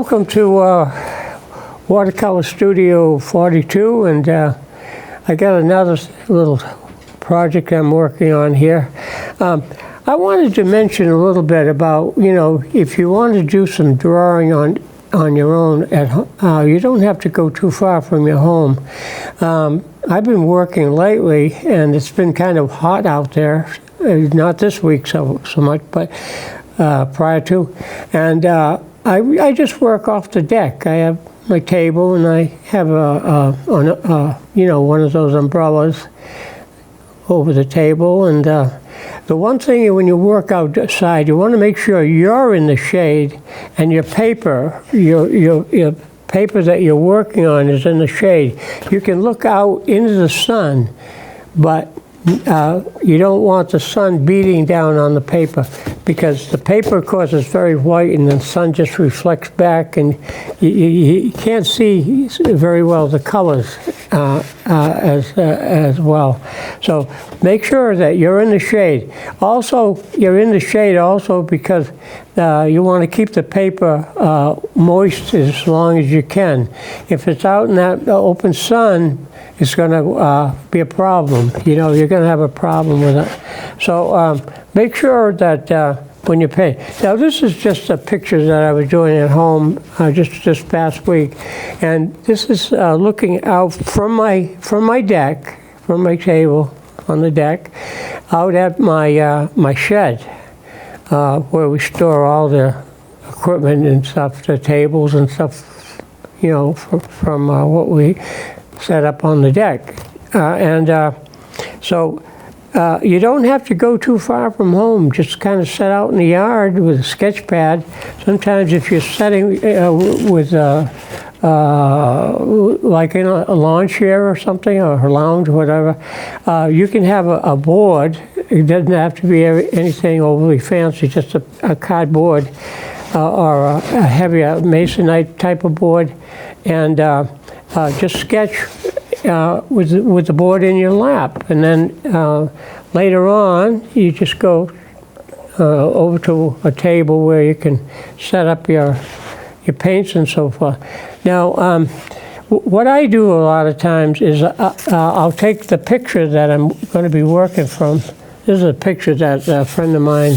welcome to Watercolor Studio 42, and I got another little project I'm working on here. I wanted to mention a little bit about, if you want to do some drawing on your own at home, you don't have to go too far from your home. I've been working lately, and it's been kind of hot out there. Not this week so much, but prior to, and I just work off the deck. I have my table, and I have one of those umbrellas over the table. And the one thing when you work outside, you want to make sure you're in the shade, and your paper, your paper that you're working on is in the shade. You can look out into the sun, but you don't want the sun beating down on the paper, because the paper, of course, is very white, and the sun just reflects back, and you can't see very well the colors as well. So make sure that you're in the shade. Also, you're in the shade also because you want to keep the paper moist as long as you can. If it's out in that open sun, it's going to be a problem. You're going to have a problem with it. So make sure that when you paint. Now, this is just a picture that I was doing at home just this past week, and this is looking out from my deck, from my table on the deck, out at my shed, where we store all the equipment and stuff, the tables and stuff, from what we set up on the deck. So you don't have to go too far from home. Just kind of set out in the yard with a sketch pad. Sometimes if you're setting with like in a lawn chair or something, or a lounge or whatever, you can have a board. It doesn't have to be anything overly fancy, just a cardboard or a heavier masonite type of board, and just sketch with the board in your lap, and then later on you just go over to a table where you can set up your paints and so forth. Now, what I do a lot of times is I'll take the picture that I'm going to be working from. This is a picture that a friend of mine,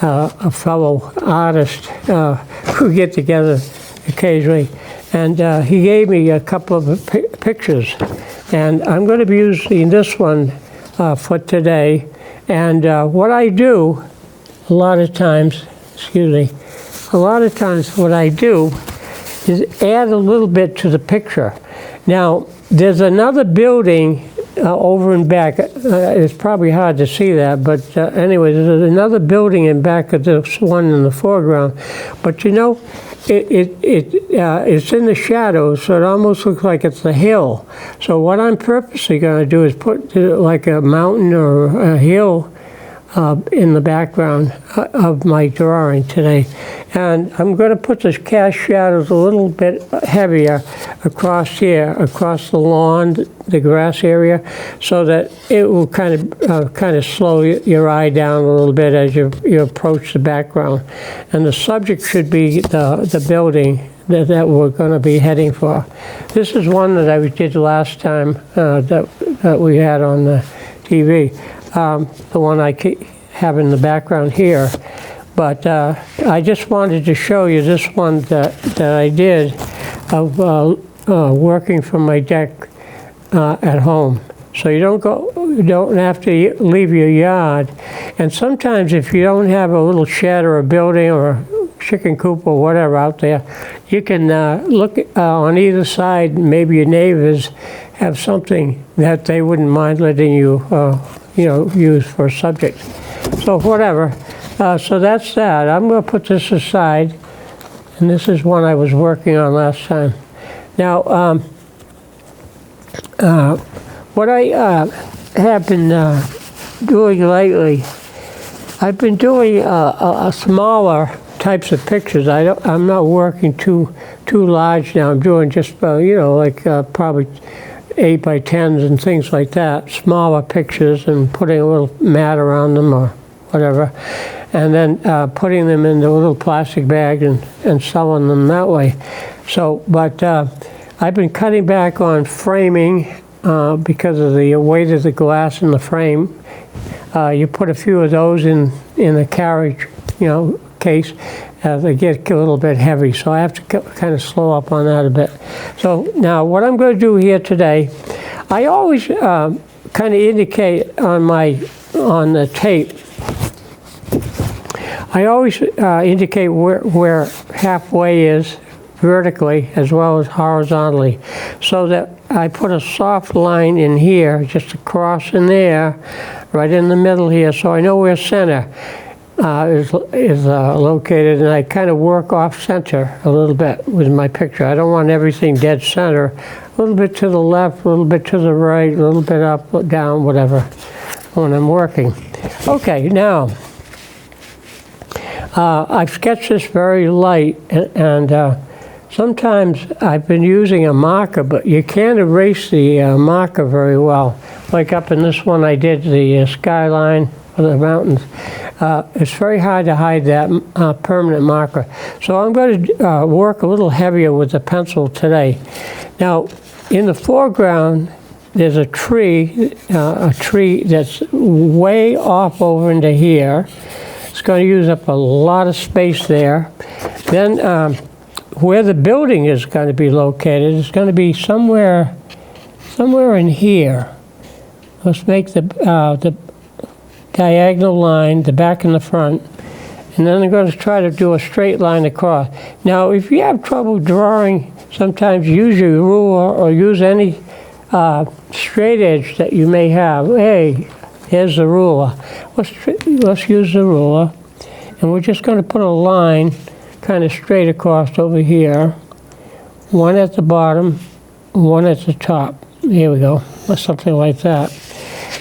a fellow artist, who get together occasionally, and he gave me a couple of pictures, and I'm going to be using this one for today. And what I do a lot of times what I do is add a little bit to the picture. Now, there's another building over in back. It's probably hard to see that, but anyway, there's another building in back of this one in the foreground. But it's in the shadows, so it almost looks like it's a hill. So what I'm purposely going to do is put like a mountain or a hill in the background of my drawing today. And I'm going to put the cast shadows a little bit heavier across here, across the lawn, the grass area, so that it will kind of slow your eye down a little bit as you approach the background. And the subject should be the building that we're going to be heading for. This is one that I did last time that we had on the TV. The one I have in the background here. But I just wanted to show you this one that I did of working from my deck at home. So you don't have to leave your yard. And sometimes if you don't have a little shed or a building or a chicken coop or whatever out there, you can look on either side. Maybe your neighbors have something that they wouldn't mind letting you use for a subject. So whatever. So that's that. I'm going to put this aside, and this is one I was working on last time. Now, what I have been doing lately, I've been doing a smaller types of pictures. I'm not working too large now. I'm doing just probably 8 by 10s and things like that, smaller pictures, and putting a little mat around them or whatever. and then putting them into little plastic bags and selling them that way. So, but I've been cutting back on framing because of the weight of the glass in the frame. You put a few of those in a carriage, case. They get a little bit heavy, so I have to kind of slow up on that a bit. So now what I'm going to do here today, I always kind of indicate on the tape, I always indicate where halfway is vertically as well as horizontally, so that I put a soft line in here, just across in there, right in the middle here, so I know where center is located, and I kind of work off center a little bit with my picture. I don't want everything dead center. A little bit to the left, a little bit to the right, a little bit up, down, whatever, when I'm working. Okay, now, I've sketched this very light, and sometimes I've been using a marker, but you can't erase the marker very well. Like up in this one I did, the skyline of the mountains. It's very hard to hide that permanent marker. So I'm going to work a little heavier with the pencil today. Now, in the foreground, there's a tree that's way off over into here. It's going to use up a lot of space there. Then where the building is going to be located is going to be somewhere in here. Let's make the diagonal line, the back and the front, and then I'm going to try to do a straight line across. Now, if you have trouble drawing, sometimes use your ruler or use any straight edge that you may have. Hey, here's the ruler. Let's use the ruler, and we're just going to put a line kind of straight across over here, one at the bottom, one at the top. Here we go, or something like that.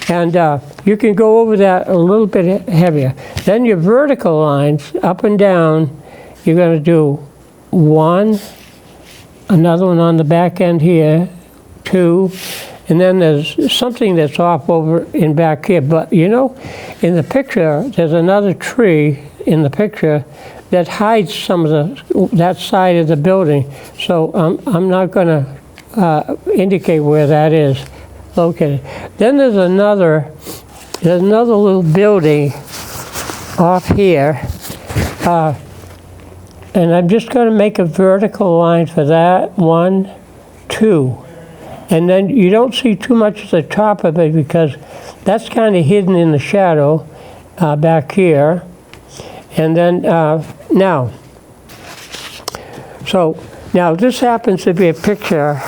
And you can go over that a little bit heavier. Then your vertical lines, up and down, you're going to do one, another one on the back end here, two, and then there's something that's off over in back here. But in the picture, there's another tree in the picture that hides some of that side of the building. So I'm not going to indicate where that is located. Then there's another little building off here, and I'm just going to make a vertical line for that, 1, 2. And then you don't see too much at the top of it because that's kind of hidden in the shadow back here. And then now this happens to be a picture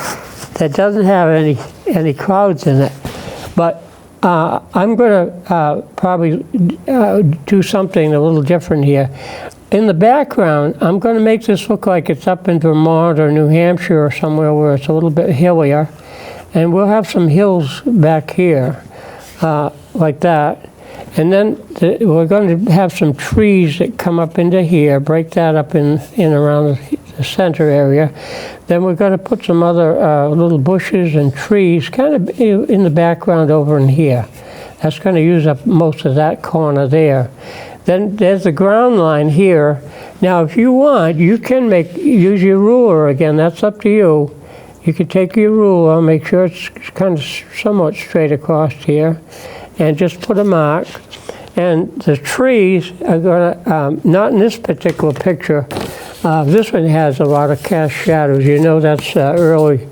that doesn't have any clouds in it, but I'm going to probably do something a little different here. In the background, I'm going to make this look like it's up in Vermont or New Hampshire or somewhere where it's a little bit hillier, and we'll have some hills back here like that. And then we're going to have some trees that come up into here, break that up in around the center area. Then we're going to put some other little bushes and trees kind of in the background over in here. That's going to use up most of that corner there. Then there's the ground line here. Now, if you want, you can use your ruler again. That's up to you. You can take your ruler, make sure it's kind of somewhat straight across here, and just put a mark. And the trees are going to, not in this particular picture, this one has a lot of cast shadows. That's early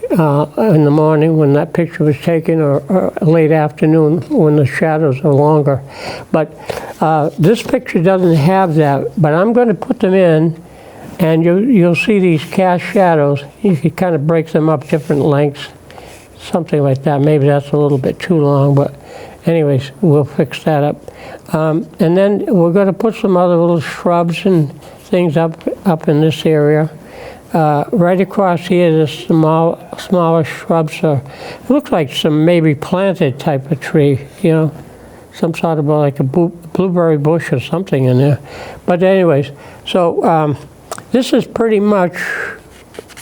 in the morning when that picture was taken, or late afternoon when the shadows are longer. But this picture doesn't have that, but I'm going to put them in, and you'll see these cast shadows. You can kind of break them up different lengths, something like that. Maybe that's a little bit too long, but anyways, we'll fix that up. And then we're going to put some other little shrubs and things up in this area. Right across here, there's smaller shrubs. It looks like some maybe planted type of tree, some sort of like a blueberry bush or something in there. But anyways, so this is pretty much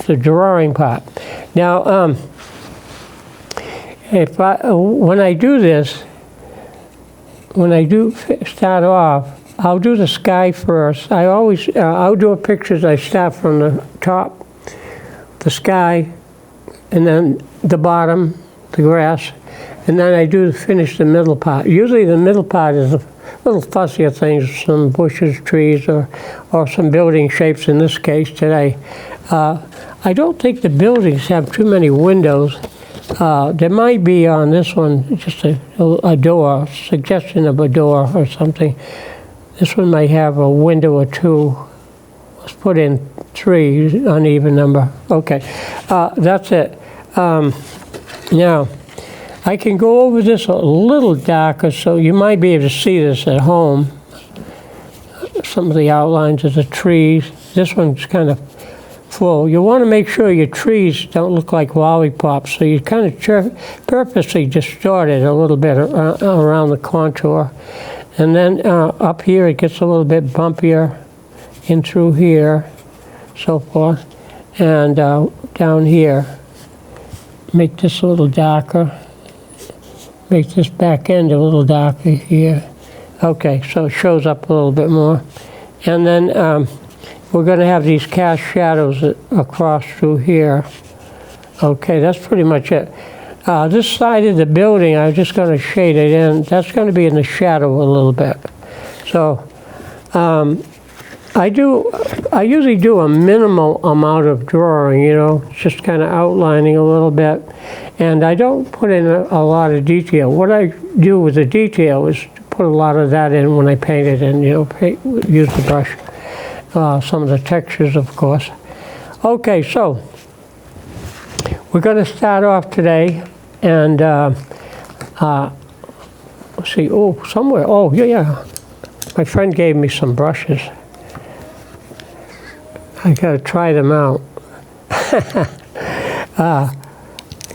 the drawing part. Now, when I do this, when I do start off, I'll do the sky first. I always, outdoor pictures, I start from the top, the sky, and then the bottom, the grass, and then I do finish the middle part. Usually the middle part is a little fussier things, some bushes, trees, or some building shapes in this case today. I don't think the buildings have too many windows. There might be on this one just a door, suggestion of a door or something. This one might have a window or two. Let's put in 3, uneven number. Okay, that's it. Now, I can go over this a little darker, so you might be able to see this at home. Some of the outlines of the trees. This one's kind of full. You want to make sure your trees don't look like lollipops, so you kind of purposely distort it a little bit around the contour. And then up here it gets a little bit bumpier in through here, so forth. And down here, make this a little darker. Make this back end a little darker here. Okay, so it shows up a little bit more. And then we're going to have these cast shadows across through here. Okay, that's pretty much it. This side of the building, I'm just going to shade it in. That's going to be in the shadow a little bit. So I usually do a minimal amount of drawing, you know, just kind of outlining a little bit. And I don't put in a lot of detail. What I do with the detail is put a lot of that in when I paint it and, you know, use the brush. Some of the textures, of course. Okay, so we're going to start off today, and let's see. Oh, somewhere. Oh, yeah. My friend gave me some brushes. I got to try them out.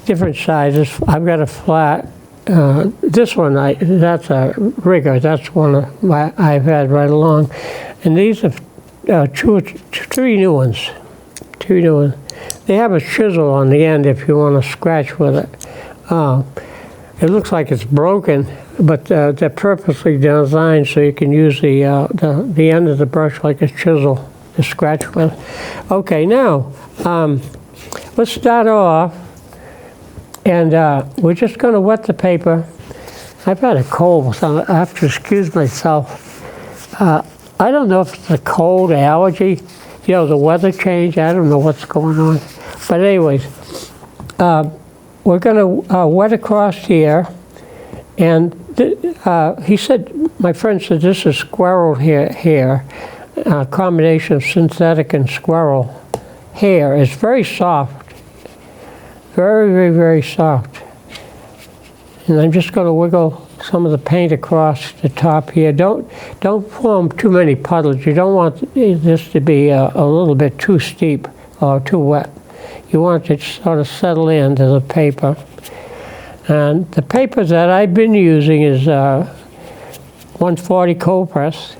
Different sizes. I've got a flat. This one, that's a rigger. That's one I've had right along, and these are. 3 new ones. 2 new ones. They have a chisel on the end if you want to scratch with it. It looks like it's broken, but they're purposely designed so you can use the end of the brush like a chisel to scratch with. Okay, now let's start off, and we're just going to wet the paper. I've had a cold, so I have to excuse myself. I don't know if it's a cold, allergy, you know, the weather change. I don't know what's going on. But anyways, we're going to wet across here. And he said, my friend said, this is squirrel hair, a combination of synthetic and squirrel hair. It's very soft, very, very, very soft. And I'm just going to wiggle some of the paint across the top here. Don't form too many puddles. You don't want this to be a little bit too steep or too wet. You want it to sort of settle into the paper. And the paper that I've been using is 140 cold press.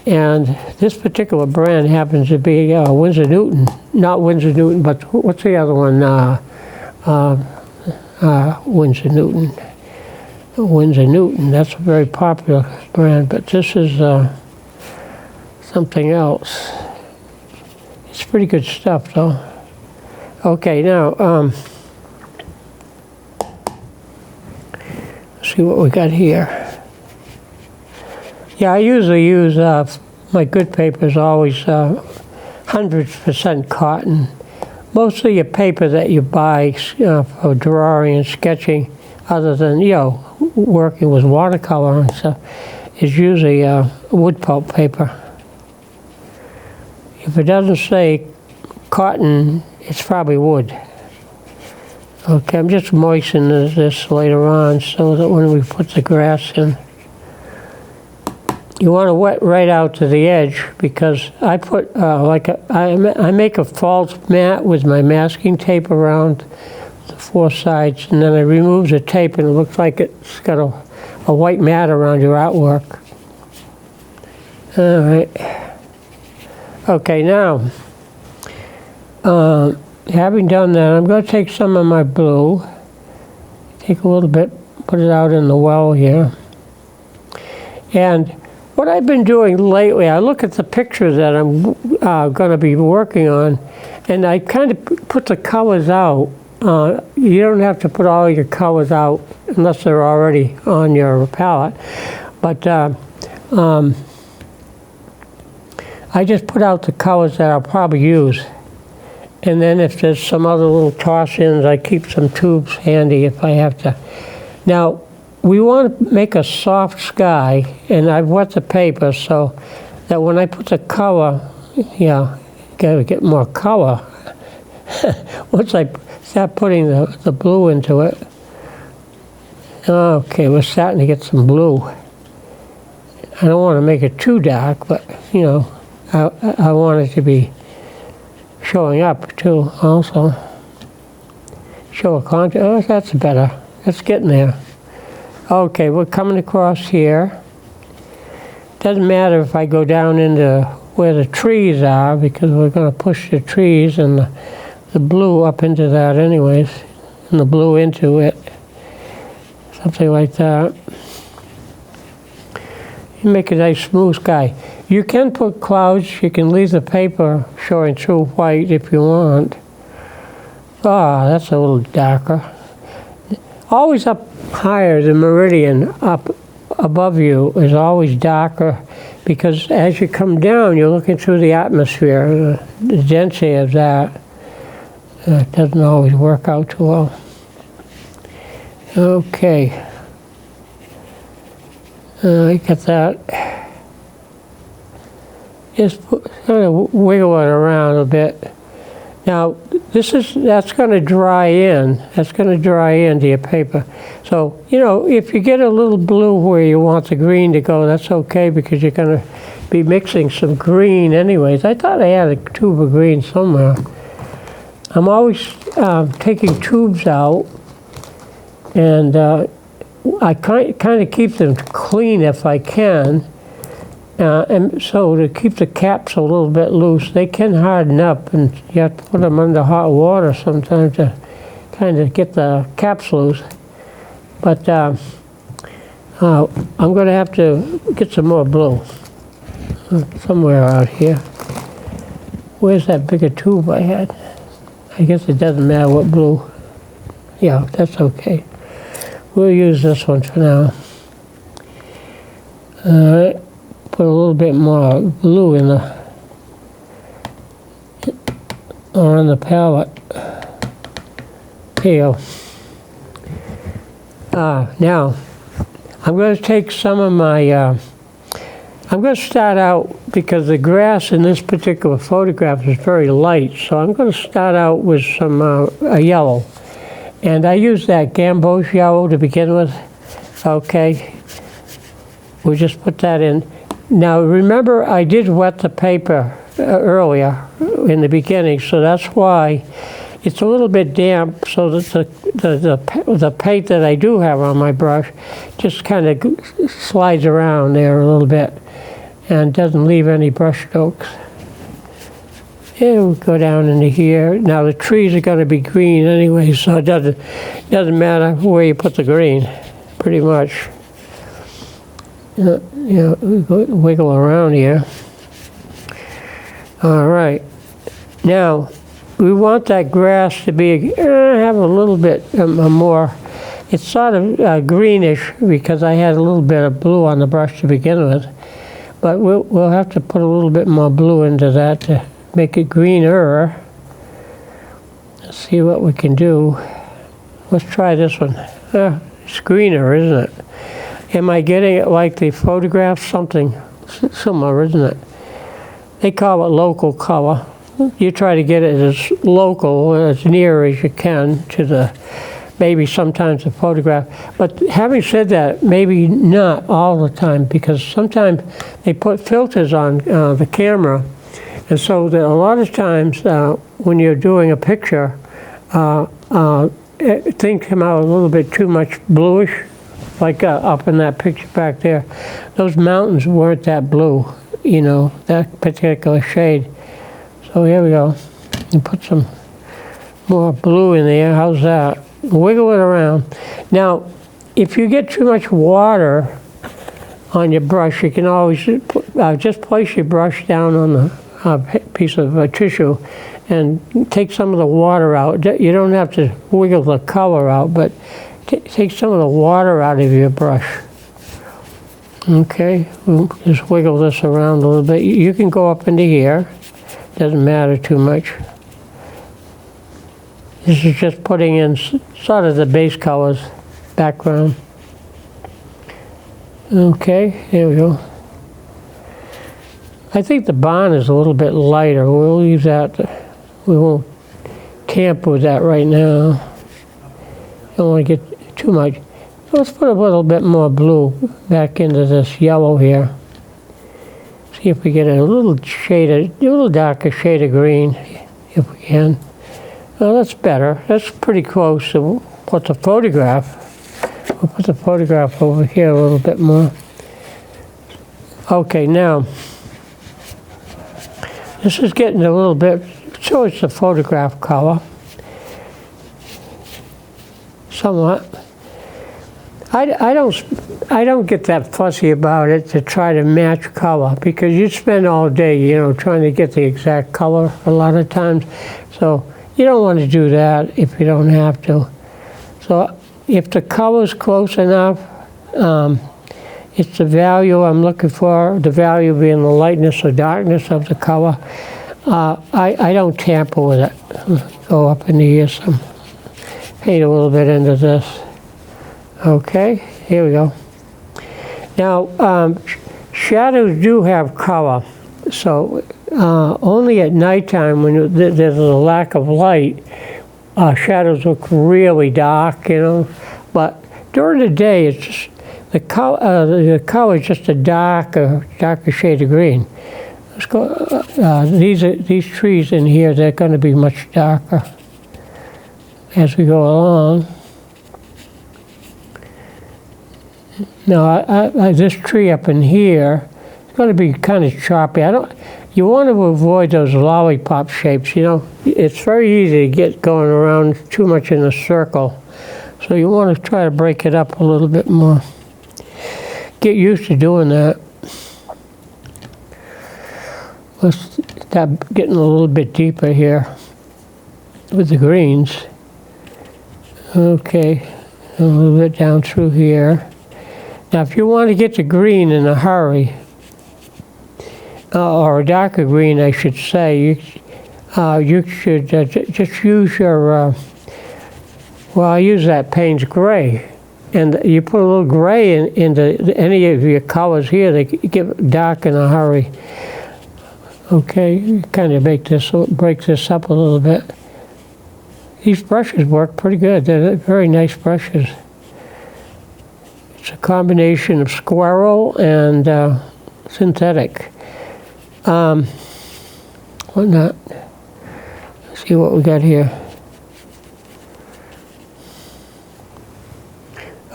And this particular brand happens to be Winsor Newton. Not Winsor Newton, but what's the other one? Winsor Newton. Winsor Newton, that's a very popular brand, but this is something else. It's pretty good stuff, though. Okay, now, let's see what we got here. Yeah, I usually use, my good paper is always 100% cotton. Most of your paper that you buy for drawing and sketching, other than, you know, working with watercolor and stuff, is usually wood pulp paper. If it doesn't say cotton, it's probably wood. Okay, I'm just moistening this later on so that when we put the grass in, you want to wet right out to the edge, because I put I make a false mat with my masking tape around the 4 sides, and then I remove the tape and it looks like it's got a white mat around your artwork. All right. Okay, now, having done that, I'm going to take some of my blue, take a little bit, put it out in the well here. And what I've been doing lately, I look at the pictures that I'm going to be working on, and I kind of put the colors out. You don't have to put all your colors out unless they're already on your palette. But I just put out the colors that I'll probably use. And then if there's some other little toss-ins, I keep some tubes handy if I have to. Now, we want to make a soft sky, and I've wet the paper so that when I put the color, gotta get more color. Once I start putting the blue into it. Okay, we're starting to get some blue. I don't want to make it too dark, but, you know, I want it to be showing up too, also. Show a contrast. Oh, that's better. That's getting there. Okay, we're coming across here. Doesn't matter if I go down into where the trees are, because we're going to push the trees and the blue up into that anyways, and the blue into it. Something like that. You make a nice smooth sky. You can put clouds, you can leave the paper showing through white if you want. That's a little darker. Always up higher, the meridian up above you is always darker, because as you come down, you're looking through the atmosphere, the density of that. It doesn't always work out too well. Okay. I got that. Just kind of wiggle it around a bit. Now, that's going to dry in. That's going to dry into your paper. So, you know, if you get a little blue where you want the green to go, that's okay, because you're going to be mixing some green anyways. I thought I had a tube of green somewhere. I'm always taking tubes out, and I kind of keep them clean if I can. And so to keep the caps a little bit loose, they can harden up, and you have to put them under hot water sometimes to kind of get the caps loose. But I'm going to have to get some more blue somewhere out here. Where's that bigger tube I had? I guess it doesn't matter what blue. Yeah, that's okay. We'll use this one for now. All right. Put a little bit more blue in on the palette. There you go. Now, I'm going to take some of my, I'm going to start out, because the grass in this particular photograph is very light, so I'm going to start out with some a yellow. And I use that gamboge yellow to begin with. Okay. We'll just put that in. Now, remember, I did wet the paper earlier in the beginning, so that's why it's a little bit damp, so that the paint that I do have on my brush just kind of slides around there a little bit and doesn't leave any brush strokes. Yeah, we'll go down into here. Now, the trees are going to be green anyway, so it doesn't matter where you put the green, pretty much. Wiggle around here. All right. Now, we want that grass to be have a little bit more. It's sort of greenish, because I had a little bit of blue on the brush to begin with. But we'll have to put a little bit more blue into that to make it greener. Let's see what we can do. Let's try this one. It's greener, isn't it? Am I getting it like the photograph? Something similar, isn't it? They call it local color. You try to get it as local, as near as you can to the, maybe sometimes the photograph. But having said that, maybe not all the time, because sometimes they put filters on the camera. And so that a lot of times when you're doing a picture, things come out a little bit too much bluish. Like up in that picture back there, those mountains weren't that blue, you know, that particular shade. So here we go. And put some more blue in there. How's that? Wiggle it around. Now, if you get too much water on your brush, you can always just place your brush down on the piece of tissue and take some of the water out. You don't have to wiggle the color out, but take some of the water out of your brush. Okay, we'll just wiggle this around a little bit. You can go up into here, doesn't matter too much. This is just putting in sort of the base colors, background. Okay, here we go. I think the barn is a little bit lighter. We'll leave that. We won't tamper with that right now. Don't want to get too much. So let's put a little bit more blue back into this yellow here. See if we get a little darker shade of green, if we can. Well, that's better. That's pretty close to what the photograph. We'll put the photograph over here a little bit more. Okay, now, this is getting a little bit, so it's the photograph color. Somewhat. I don't get that fussy about it to try to match color, because you spend all day, trying to get the exact color a lot of times. So you don't want to do that if you don't have to. So if the color's close enough, it's the value I'm looking for, the value being the lightness or darkness of the color. I don't tamper with it. Go up into here some, paint a little bit into this. Okay, here we go. Now, shadows do have color, so only at nighttime when there's a lack of light, shadows look really dark, But during the day, it's just the color is just a darker shade of green. Let's go. These trees in here, they're going to be much darker as we go along. Now, this tree up in here is going to be kind of choppy. You want to avoid those lollipop shapes, It's very easy to get going around too much in a circle. So you want to try to break it up a little bit more. Get used to doing that. Let's start getting a little bit deeper here with the greens. Okay, a little bit down through here. Now, if you want to get the green in a hurry, or a darker green, I should say, you should just use your, I use that Payne's gray. And you put a little gray into any of your colors here, they get dark in a hurry. Okay, kind of break this up a little bit. These brushes work pretty good. They're very nice brushes. It's a combination of squirrel and synthetic. Whatnot. Let's see what we got here.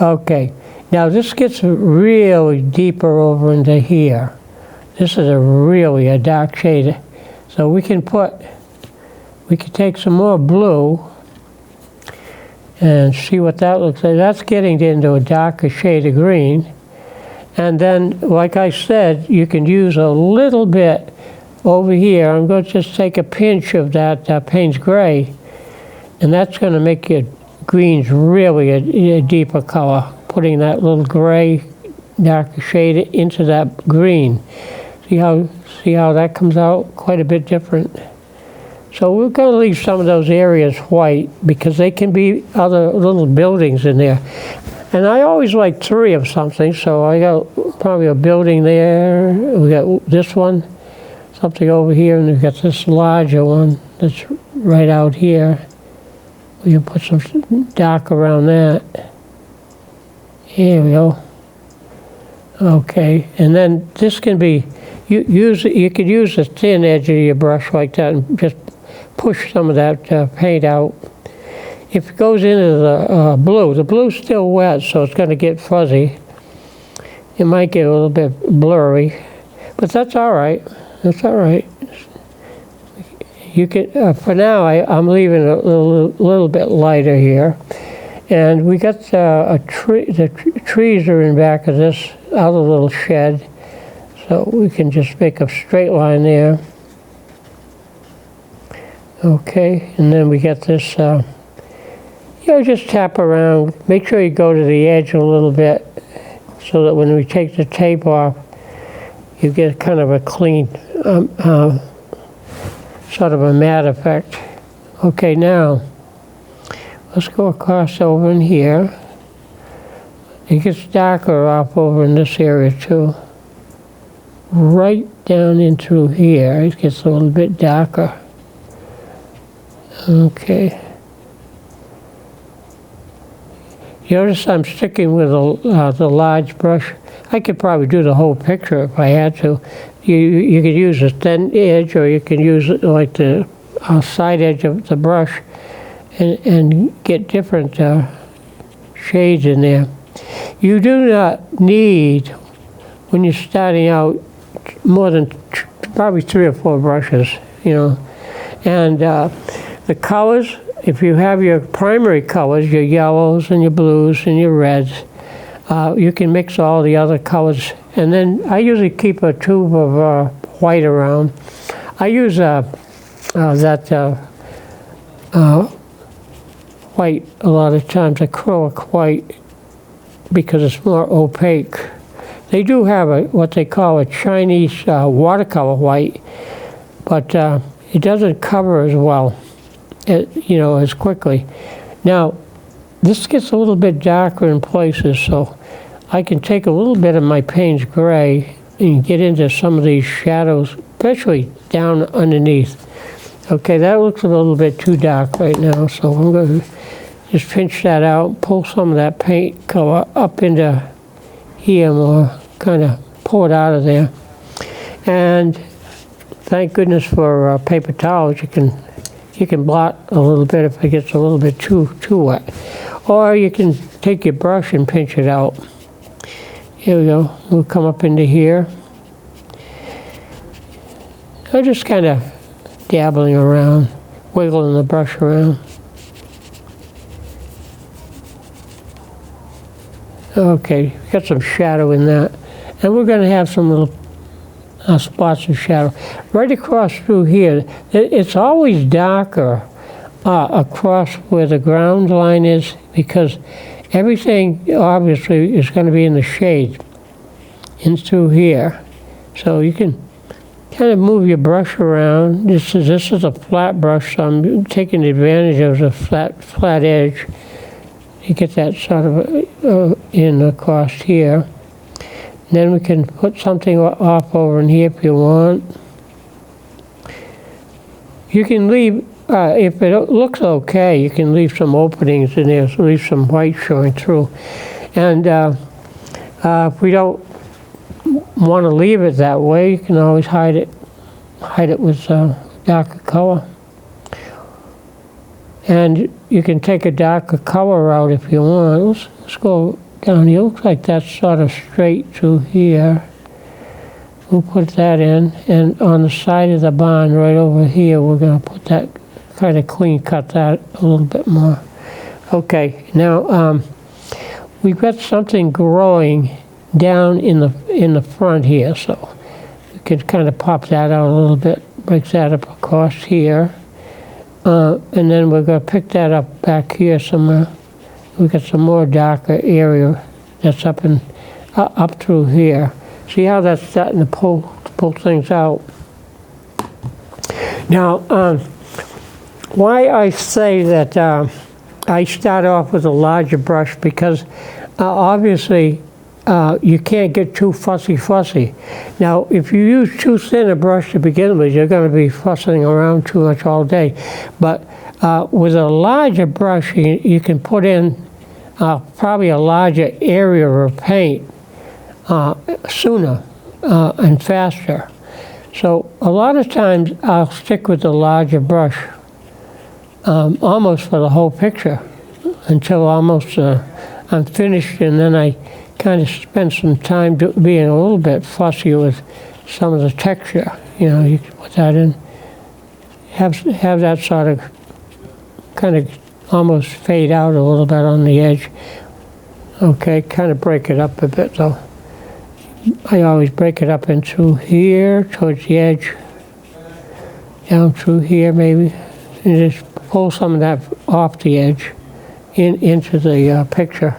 Okay, now this gets really deeper over into here. This is really a dark shade. So we can take some more blue and see what that looks like. That's getting into a darker shade of green. And then, like I said, you can use a little bit over here. I'm going to just take a pinch of that Payne's gray, and that's going to make your greens really a deeper color, putting that little gray darker shade into that green. See how that comes out quite a bit different. So we're going to leave some of those areas white because they can be other little buildings in there. And I always like 3 of something, so I got probably a building there. We got this one, something over here, and we've got this larger one that's right out here. We can put some dark around that. Here we go. Okay, and then this can be, you could use the thin edge of your brush like that and just push some of that paint out. If it goes into the blue's still wet, so it's going to get fuzzy. It might get a little bit blurry, but that's all right. That's all right. You can, for now, I'm leaving it a little bit lighter here. And we got a tree. The trees are in back of this other little shed, so we can just make a straight line there. Okay, and then we get this. Just tap around. Make sure you go to the edge a little bit, so that when we take the tape off, you get kind of a clean, sort of a matte effect. Okay, now let's go across over in here. It gets darker off over in this area too. Right down into here, it gets a little bit darker. Okay. You notice I'm sticking with the large brush. I could probably do the whole picture if I had to. You could use a thin edge, or you can use it like the side edge of the brush and get different shades in there. You do not need, when you're starting out, more than probably 3 or 4 brushes, And the colors, if you have your primary colors, your yellows and your blues and your reds, you can mix all the other colors. And then I usually keep a tube of white around. I use that white a lot of times, acrylic white, because it's more opaque. They do have what they call a Chinese watercolor white, but it doesn't cover as well, as quickly. Now, this gets a little bit darker in places, so I can take a little bit of my Payne's Gray and get into some of these shadows, especially down underneath. Okay, that looks a little bit too dark right now, so I'm going to just pinch that out, pull some of that paint color up into here more, kind of pull it out of there. And thank goodness for paper towels. You can blot a little bit if it gets a little bit too wet. Or you can take your brush and pinch it out. Here we go. We'll come up into here. I'm just kind of dabbling around, wiggling the brush around. Okay, got some shadow in that. And we're going to have some little spots of shadow. Right across through here, it's always darker across where the ground line is, because everything obviously is going to be in the shade in through here. So you can kind of move your brush around. This is a flat brush, so I'm taking advantage of the flat edge. You get that sort of in across here. Then we can put something off over in here if you want. You can leave, if it looks okay, you can leave some openings in there, so leave some white showing through. And if we don't want to leave it that way, you can always hide it with darker color. And you can take a darker color out if you want. Let's go down here. Looks like that's sort of straight through here. We'll put that in, and on the side of the barn right over here, we're going to put that, kind of clean cut that a little bit more. Okay, now we've got something growing down in the front here, so we can kind of pop that out a little bit, break that up across here, and then we're going to pick that up back here somewhere. We've got some more darker area that's up through here. See how that's starting to pull things out. Now, why I say that I start off with a larger brush, because obviously you can't get too fussy. Now, if you use too thin a brush to begin with, you're going to be fussing around too much all day. But with a larger brush, you can put in probably a larger area of paint sooner and faster. So a lot of times I'll stick with the larger brush almost for the whole picture until almost I'm finished, and then I kind of spend some time being a little bit fussy with some of the texture. You can put that in, have that sort of kind of almost fade out a little bit on the edge. Okay, kind of break it up a bit though. I always break it up into here, towards the edge, down through here maybe, and just pull some of that off the edge into the picture.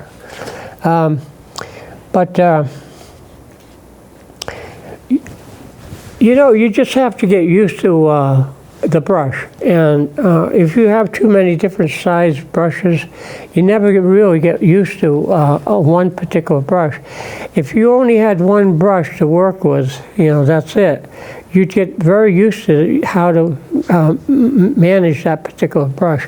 You know, you just have to get used to the brush, and if you have too many different size brushes, you never really get used to one particular brush. If you only had one brush to work with, you know, that's it. You'd get very used to how to manage that particular brush.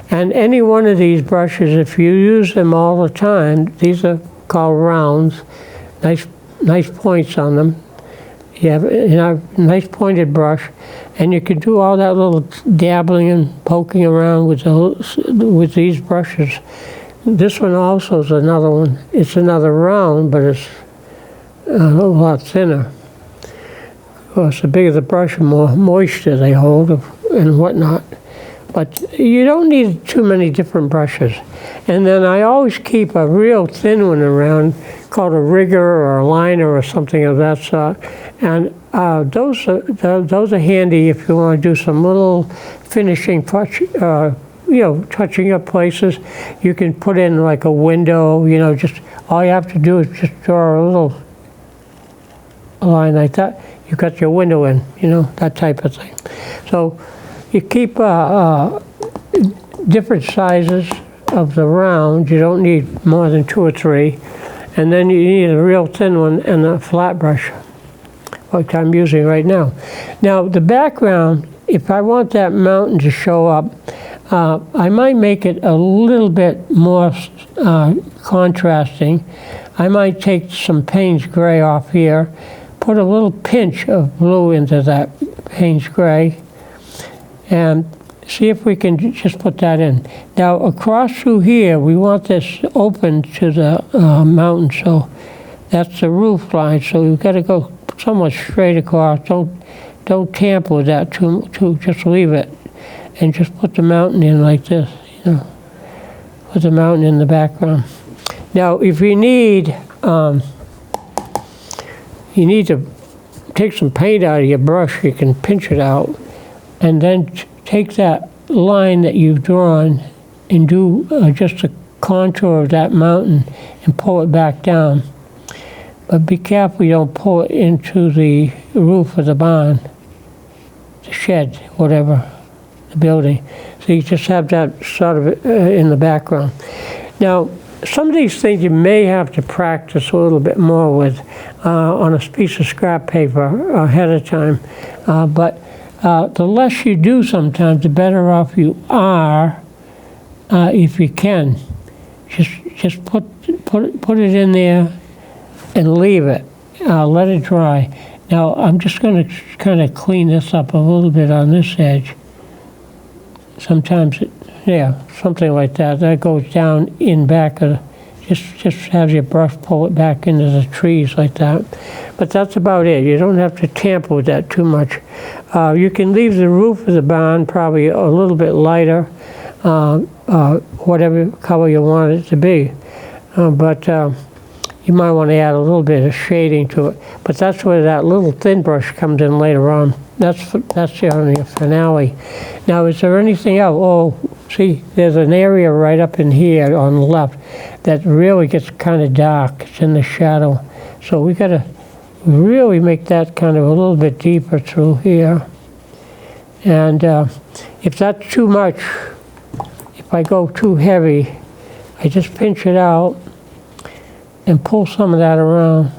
And any one of these brushes, if you use them all the time, these are called rounds, nice points on them. You have a nice pointed brush, and you can do all that little dabbling and poking around with these brushes. This one also is another one. It's another round, but it's a lot thinner. Of course, the bigger the brush, the more moisture they hold and whatnot. But you don't need too many different brushes. And then I always keep a real thin one around called a rigger or a liner or something of that sort. And those are handy if you want to do some little finishing touch, you know, touching up places. You can put in like a window, you know, just all you have to do is just draw a little line like that. You got your window in, you know, that type of thing. So you keep different sizes of the round. You don't need more than 2 or 3. And then you need a real thin one and a flat brush, like I'm using right now. Now the background, if I want that mountain to show up, I might make it a little bit more contrasting. I might take some Payne's gray off here, put a little pinch of blue into that Payne's gray, and see if we can just put that in. Now across through here, we want this open to the mountain, so that's the roof line. So you've got to go somewhat straight across. Don't tamper with that too. Just leave it, and just put the mountain in like this. You know, put the mountain in the background. Now, if you need to take some paint out of your brush, you can pinch it out, and then take that line that you've drawn and do just a contour of that mountain and pull it back down. But be careful you don't pull it into the roof of the barn, the shed, whatever, the building. So you just have that sort of in the background. Now, some of these things you may have to practice a little bit more with on a piece of scrap paper ahead of time. But the less you do sometimes, the better off you are if you can. Just put it in there and leave it. Let it dry. Now I'm just going to kind of clean this up a little bit on this edge. Sometimes, something like that. That goes down in back of. Just have your brush pull it back into the trees like that. But that's about it. You don't have to tamper with that too much. You can leave the roof of the barn probably a little bit lighter, whatever color you want it to be. But you might want to add a little bit of shading to it. But that's where that little thin brush comes in later on. That's the finale. Now, is there anything else? Oh, see, there's an area right up in here on the left that really gets kind of dark. It's in the shadow. So we got to really make that kind of a little bit deeper through here. And if that's too much, if I go too heavy, I just pinch it out and pull some of that around.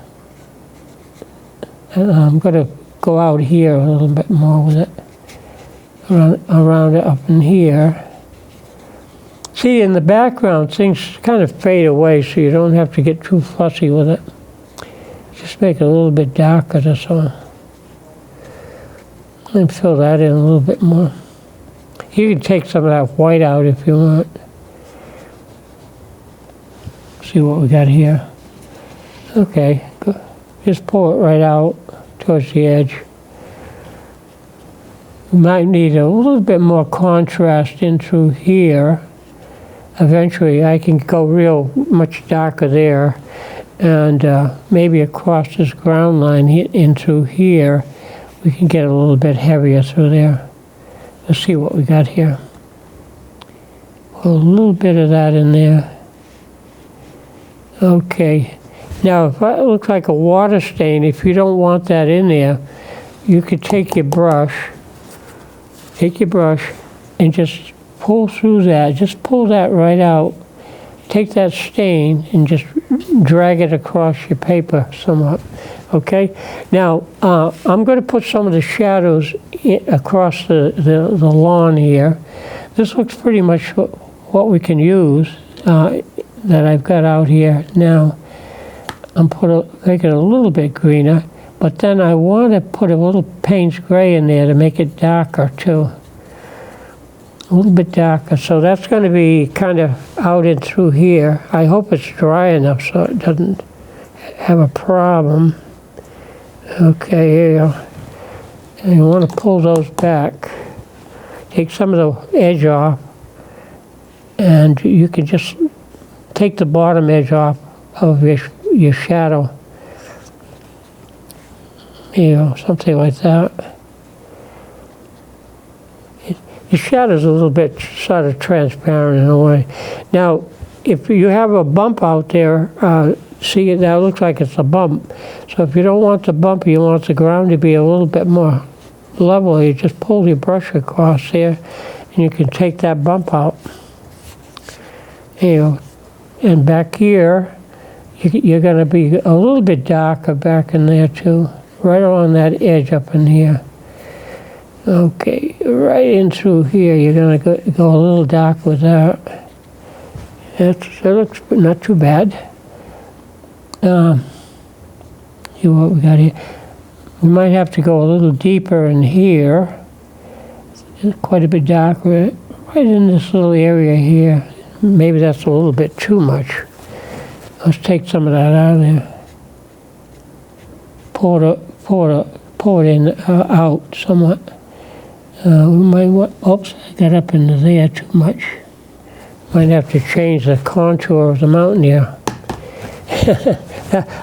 And I'm going to go out here a little bit more with it, around it up in here. See, in the background, things kind of fade away, so you don't have to get too fussy with it. Just make it a little bit darker, that's all. And fill that in a little bit more. You can take some of that white out if you want. See what we got here. Okay, good. Just pull it right out towards the edge. You might need a little bit more contrast in through here. eventually I can go real much darker there, and maybe across this ground line in through here, we can get a little bit heavier through there. Let's see what we got here. Put a little bit of that in there. Okay. Now, if that looks like a water stain, if you don't want that in there, you could take your brush and just pull through that. Just pull that right out. Take that stain and just drag it across your paper somewhat. Okay? Now, I'm going to put some of the shadows across the lawn here. This looks pretty much what we can use that I've got out here now. I'm make it a little bit greener, but then I want to put a little Payne's Gray in there to make it darker too. A little bit darker. So that's going to be kind of out and through here. I hope it's dry enough so it doesn't have a problem. Okay, here you go. And you want to pull those back. Take some of the edge off, and you can just take the bottom edge off of your shadow. You know, something like that. The shadow's a little bit sort of transparent in a way. Now, if you have a bump out there, see, that looks like it's a bump. So if you don't want the bump, you want the ground to be a little bit more level, you just pull your brush across there, and you can take that bump out. You know, and back here, you're going to be a little bit darker back in there too, right along that edge up in here. Okay, right in through here, you're going to go a little dark with that. That looks not too bad. See what we got here. We might have to go a little deeper in here. It's quite a bit darker, right in this little area here. Maybe that's a little bit too much. Let's take some of that out of there. Pour it in out somewhat. We might want, oops, I got up into there too much. Might have to change the contour of the mountain here.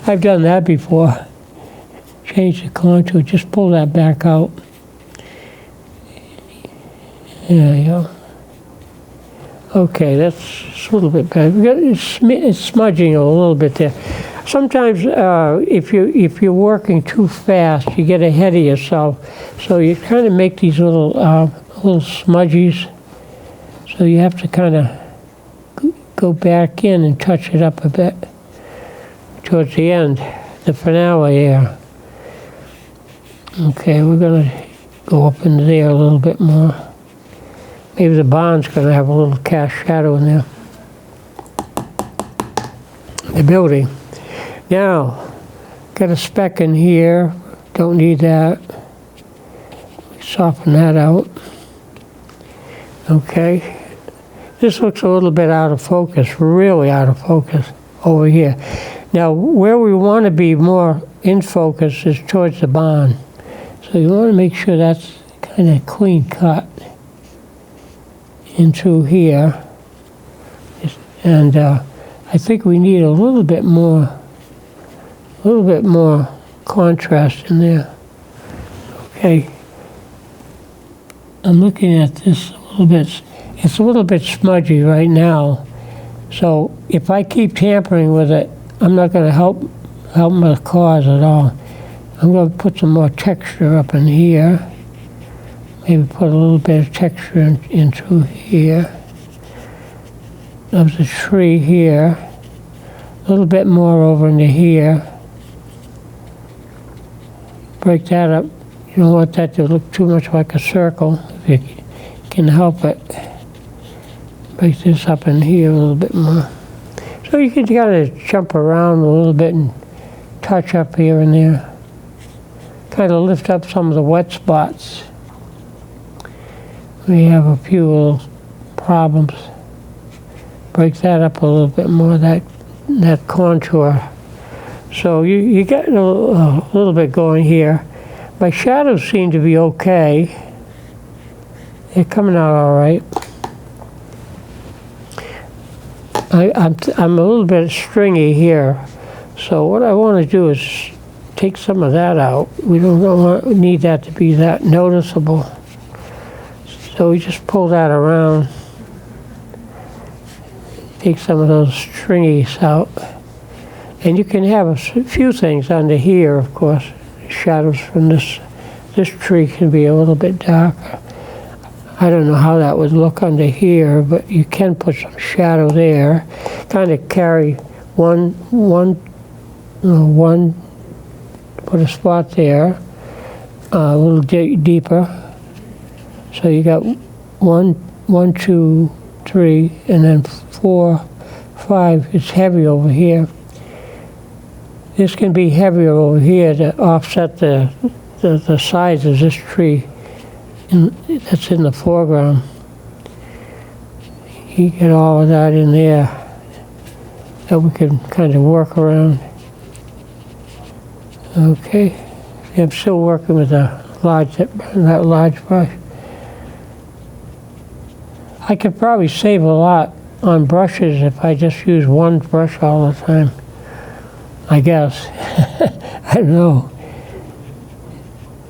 I've done that before. Change the contour, just pull that back out. There you go. Okay, that's a little bit better. It's smudging a little bit there. Sometimes if you're working too fast, you get ahead of yourself. So you kind of make these little smudgies. So you have to kind of go back in and touch it up a bit towards the end, the finale here. Okay, we're going to go up into there a little bit more. Maybe the barn's going to have a little cast shadow in there. The building. Now, got a speck in here. Don't need that. Soften that out. Okay. This looks a little bit out of focus, really out of focus over here. Now, where we want to be more in focus is towards the barn. So you want to make sure that's kind of clean cut in through here. And I think we need a little bit more contrast in there. Okay. I'm looking at this a little bit. It's a little bit smudgy right now. So if I keep tampering with it, I'm not going to help the cause at all. I'm going to put some more texture up in here. Maybe put a little bit of texture in through here. Of the tree here. A little bit more over into here. Break that up. You don't want that to look too much like a circle, if you can help it. Break this up in here a little bit more. So you can kind of jump around a little bit and touch up here and there. Kind of lift up some of the wet spots. We have a few little problems. Break that up a little bit more, that contour. So you get a little bit going here. My shadows seem to be okay. They're coming out all right. I'm a little bit stringy here, so what I want to do is take some of that out. We don't need that to be that noticeable. So we just pull that around, take some of those stringies out. And you can have a few things under here, of course. Shadows from this tree can be a little bit darker. I don't know how that would look under here, but you can put some shadow there. Kind of carry one, put a spot there, a little deeper. So you got 1, 2, 3, and then 4, 5. It's heavy over here. This can be heavier over here to offset the size of this tree that's in the foreground. You get all of that in there that we can kind of work around. Okay, I'm still working with that large brush. I could probably save a lot on brushes if I just use one brush all the time, I guess. I don't know.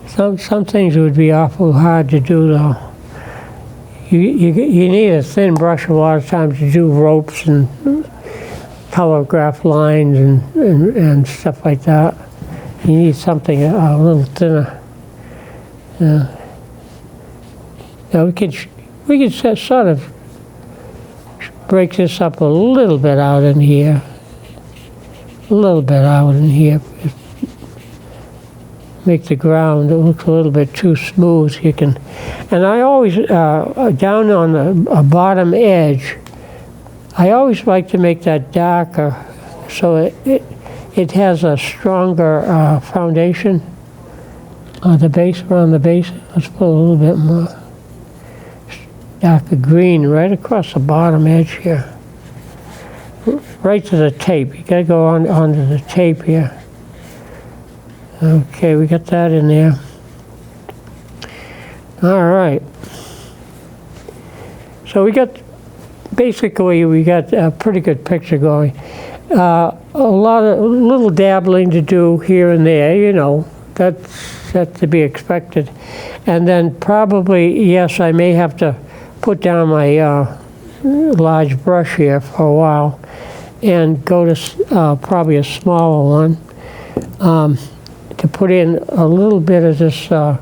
Some things would be awful hard to do though. You need a thin brush a lot of times to do ropes and telegraph lines and stuff like that. You need something a little thinner. Now we can sort of break this up a little bit out in here. A little bit out in here. Make the ground, it looks a little bit too smooth. You can, and I always, down on the bottom edge, I always like to make that darker so it has a stronger foundation on the base, around the base. Let's put a little bit more darker green right across the bottom edge here. Right to the tape. You gotta go onto the tape here. Okay, we got that in there. All right. So we got a pretty good picture going. A little dabbling to do here and there, you know, that's to be expected. And then probably, yes, I may have to put down my large brush here for a while and go to probably a smaller one. To put in a little bit of this, a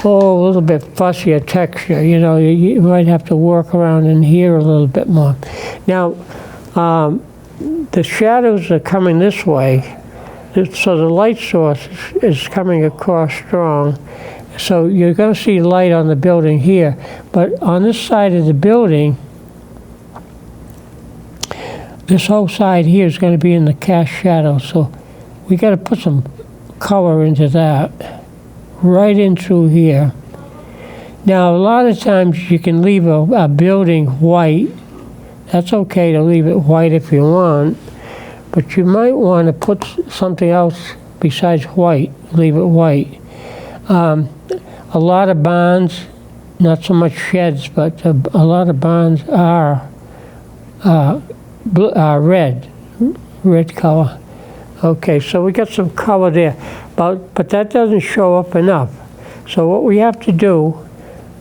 little bit fussier texture. You know, you might have to work around in here a little bit more. Now, the shadows are coming this way, so the light source is coming across strong. So you're going to see light on the building here, but on this side of the building, this whole side here is going to be in the cast shadow. So we got to put some color into that, right in through here. Now, a lot of times you can leave a building white. That's okay to leave it white if you want, but you might want to put something else besides white, leave it white. A lot of barns, not so much sheds, but a lot of barns are red color. Okay, so we got some color there, but that doesn't show up enough. So what we have to do,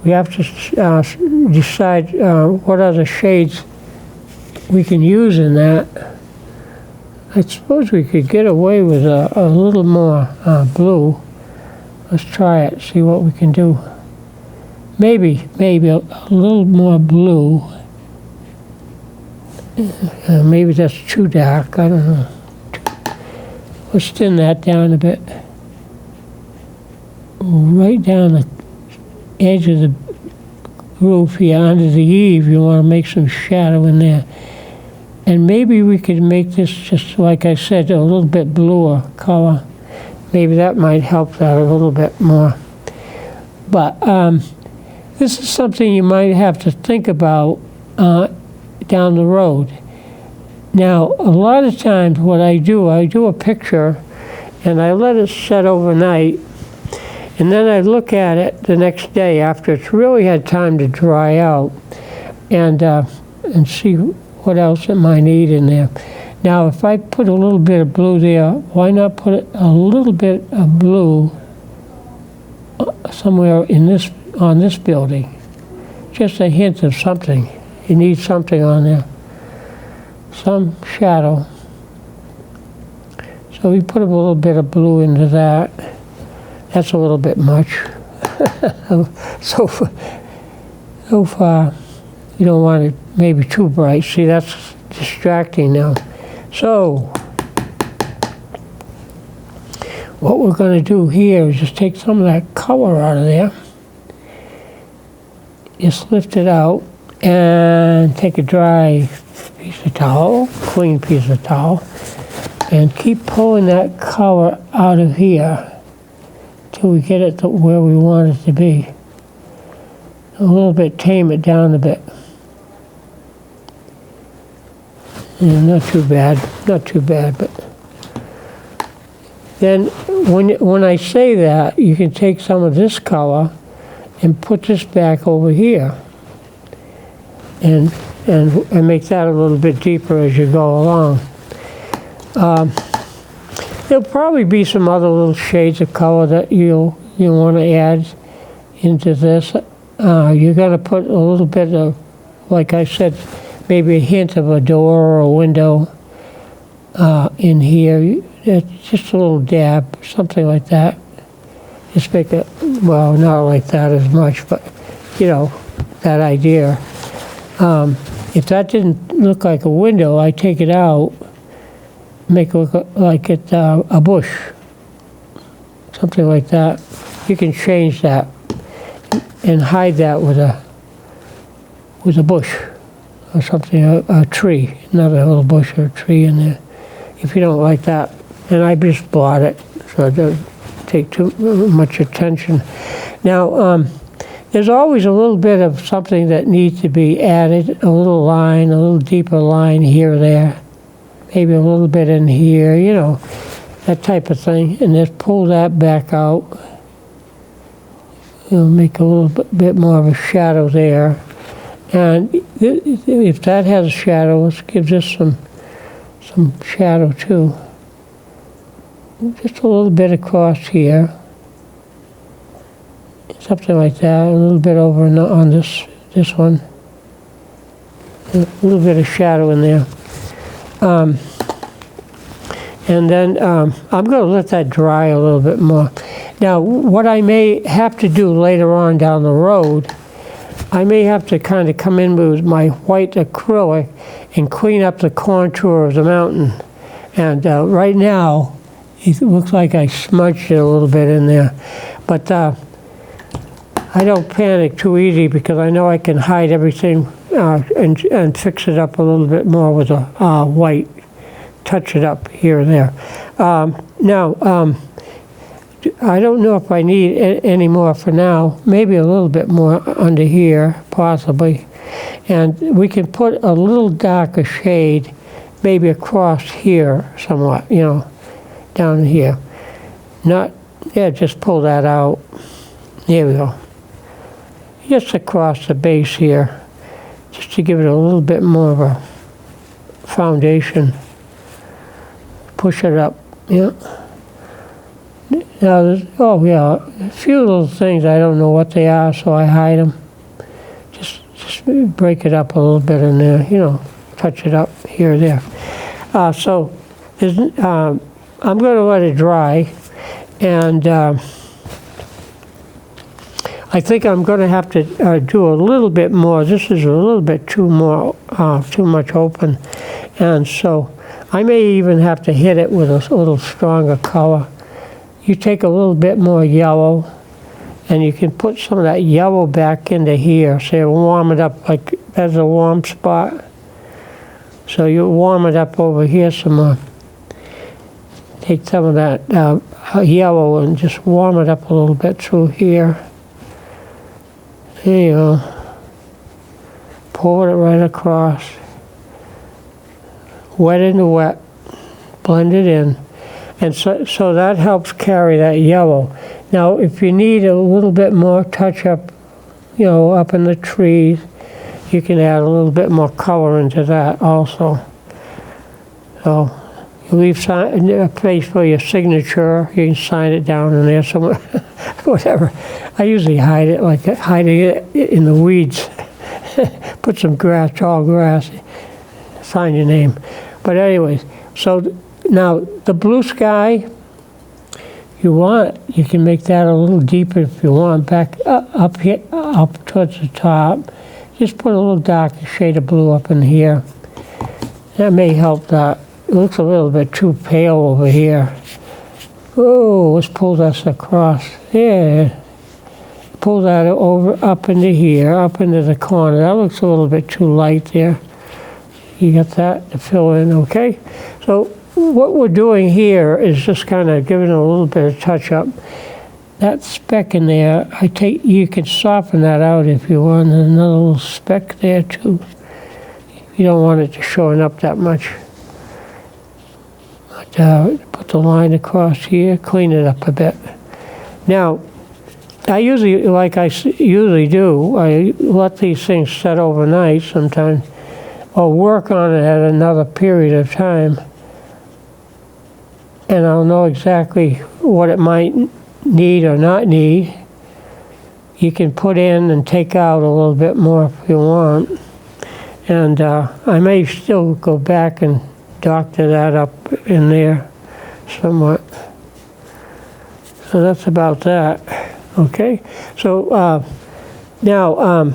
we have to decide what other shades we can use in that. I suppose we could get away with a little more blue. Let's try it, see what we can do. Maybe a little more blue. Maybe that's too dark, I don't know. Let's thin that down a bit. Right down the edge of the roof here, under the eave, you want to make some shadow in there. And maybe we could make this, just like I said, a little bit bluer color. Maybe that might help that a little bit more. But this is something you might have to think about down the road. Now, a lot of times what I do a picture and I let it set overnight, and then I look at it the next day after it's really had time to dry out and see what else it might need in there. Now, if I put a little bit of blue there, why not put a little bit of blue somewhere on this building? Just a hint of something. You need something on there. Some shadow. So we put a little bit of blue into that. That's a little bit much. So far, you don't want it maybe too bright. See, that's distracting now. So, what we're going to do here is just take some of that color out of there. Just lift it out and take a dry piece of towel, clean piece of towel, and keep pulling that color out of here till we get it to where we want it to be. A little bit, tame it down a bit. Yeah, not too bad, but then when I say that, you can take some of this color and put this back over here and make that a little bit deeper as you go along. There'll probably be some other little shades of color that you'll want to add into this. You're going to put a little bit of, like I said, maybe a hint of a door or a window in here. It's just a little dab, something like that. Just make it, well, not like that as much, but, you know, that idea. If that didn't look like a window, I take it out, make it look like it's a bush, something like that. You can change that and hide that with a bush or something, a tree, not a little bush or a tree in there, if you don't like that. And I just blot it so it doesn't take too much attention. Now, there's always a little bit of something that needs to be added, a little line, a little deeper line here or there, maybe a little bit in here, you know, that type of thing. And just pull that back out. You'll make a little bit more of a shadow there. And if that has a shadow, let's give this some shadow too. Just a little bit across here. Something like that, a little bit over on this one. A little bit of shadow in there. And then I'm going to let that dry a little bit more. Now, what I may have to do later on down the road, I may have to kind of come in with my white acrylic and clean up the contour of the mountain. And right now, it looks like I smudged it a little bit in there. But I don't panic too easy because I know I can hide everything and fix it up a little bit more with a white, touch it up here and there. Now, I don't know if I need any more for now, maybe a little bit more under here, possibly. And we can put a little darker shade maybe across here somewhat, you know, down here. Not, yeah, just pull that out. There we go. Just across the base here, just to give it a little bit more of a foundation. Push it up, yeah. Now, oh yeah, a few little things, I don't know what they are, so I hide them. Just break it up a little bit in there, you know, touch it up here or there. So, I'm going to let it dry, and I think I'm going to have to do a little bit more. This is a little bit too much open, and so I may even have to hit it with a little stronger color. You take a little bit more yellow, and you can put some of that yellow back into here. So warm it up, like that's a warm spot. So you warm it up over here some more. Take some of that yellow and just warm it up a little bit through here. There you go. Pour it right across. Wet into wet. Blend it in. And so that helps carry that yellow. Now, if you need a little bit more touch up, you know, up in the trees, you can add a little bit more color into that also. So you leave a place for your signature. You can sign it down in there somewhere, whatever. I usually hide it in the weeds. Put some grass, tall grass, sign your name. But anyways, so now the blue sky, you can make that a little deeper if you want, back up here, up towards the top. Just put a little darker shade of blue up in here. That may help that. It looks a little bit too pale over here. Oh, let's pull this across. Yeah. Pull that over up into here, up into the corner. That looks a little bit too light there. You got that to fill in, okay? So what we're doing here is just kind of giving it a little bit of touch up. That speck in there, you can soften that out if you want. There's another little speck there too. You don't want it to showing up that much. But, put the line across here, clean it up a bit. Now, I usually, like I usually do, I let these things set overnight sometimes, or work on it at another period of time, and I'll know exactly what it might need or not need. You can put in and take out a little bit more if you want, and I may still go back and doctor that up in there somewhat. So that's about that. Okay, so now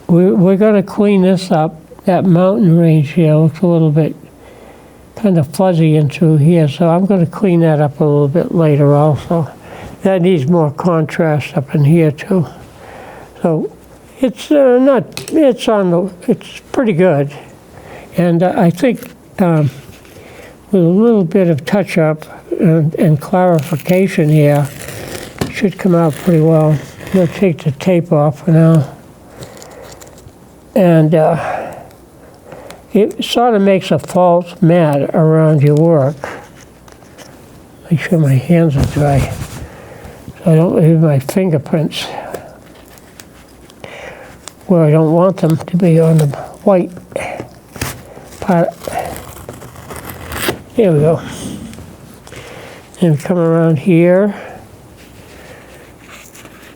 we're going to clean this up. That mountain range here looks a little bit kind of fuzzy in through here, so I'm going to clean that up a little bit later also. That needs more contrast up in here too. So it's it's pretty good, and I think with a little bit of touch up and clarification here, should come out pretty well. I'm going to take the tape off for now. And it sort of makes a false mat around your work. Make sure my hands are dry so I don't leave my fingerprints where I don't want them to be on the white part. There we go. And come around here.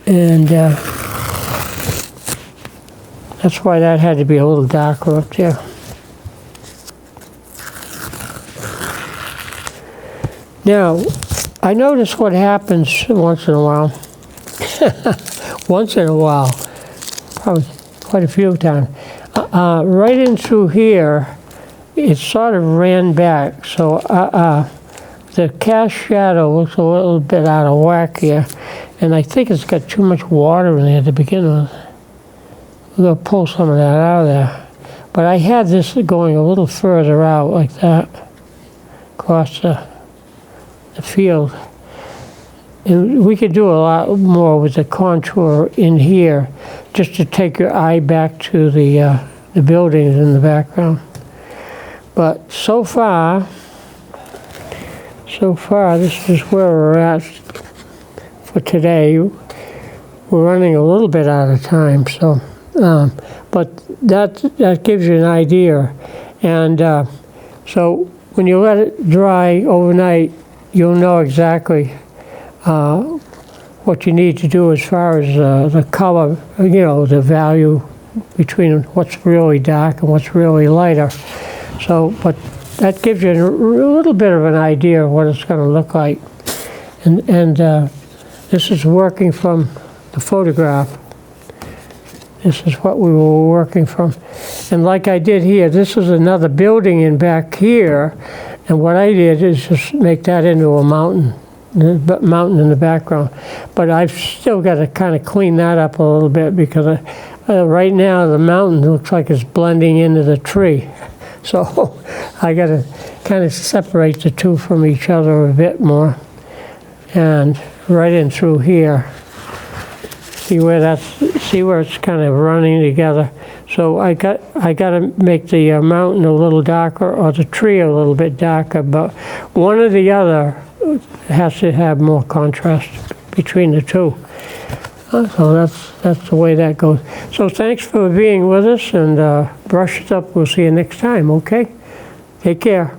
And that's why that had to be a little darker up there. Now, I notice what happens once in a while. Once in a while, probably quite a few times. Right in through here, it sort of ran back. So the cast shadow looks a little bit out of whack here. And I think it's got too much water in there to begin with. We're going to pull some of that out of there. But I had this going a little further out like that, across the field. And we could do a lot more with the contour in here, just to take your eye back to the buildings in the background. But so far, this is where we're at for today. We're running a little bit out of time, so but that gives you an idea. And so when you let it dry overnight, you'll know exactly what you need to do as far as the color, the value between what's really dark and what's really lighter. So, but that gives you a little bit of an idea of what it's going to look like. And this is working from the photograph. This is what we were working from. And like I did here, this is another building in back here. And what I did is just make that into a mountain in the background. But I've still got to kind of clean that up a little bit because right now the mountain looks like it's blending into the tree. So I got to kind of separate the two from each other a bit more. And right in through here, see where it's kind of running together. So I got to make the mountain a little darker or the tree a little bit darker, but one or the other has to have more contrast between the two. So that's the way that goes. So thanks for being with us, and brush it up. We'll see you next time, okay? Take care.